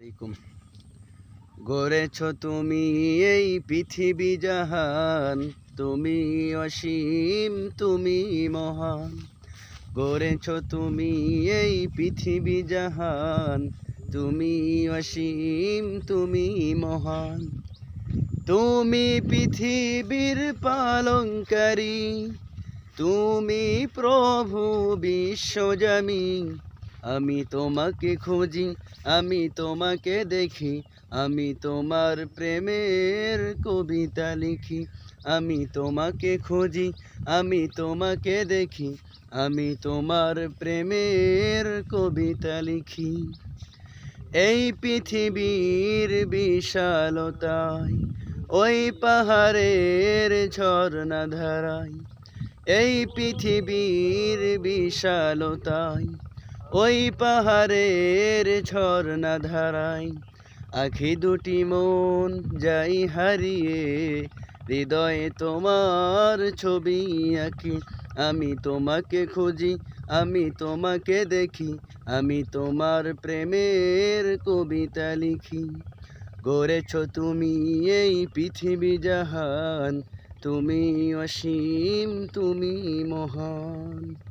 আলাইকুম। গড়েছ তুমি এই পৃথিবী জাহান, তুমি অসীম, তুমি মহান। গড়েছ তুমি এই পৃথিবী জাহান, তুমি অসীম, তুমি মহান। তুমি পৃথিবীর পালনকারী, তুমি প্রভু বিশ্বজামি। আমি তোমাকে খুঁজি, আমি তোমাকে দেখি, আমি তোমার প্রেমের কবিতা লিখি। আমি তোমাকে খুঁজি, আমি তোমাকে দেখি, আমি তোমার প্রেমের কবিতা লিখি। এই পৃথিবীর বিশালতায়, ওই পাহাড়ের ঝর্ণা ধারায়। এই পৃথিবীর বিশালতায়, ওই পাহাড়ের ঝর্ণা ধারায়। আখি দুটি মন যাই হারিয়ে, হৃদয়ে তোমার ছবি আঁকি। আমি তোমাকে খুঁজি, আমি তোমাকে দেখি, আমি তোমার প্রেমের কবিতা লিখি। গড়েছ তুমি এই পৃথিবী জাহান, তুমি অসীম, তুমি মহান।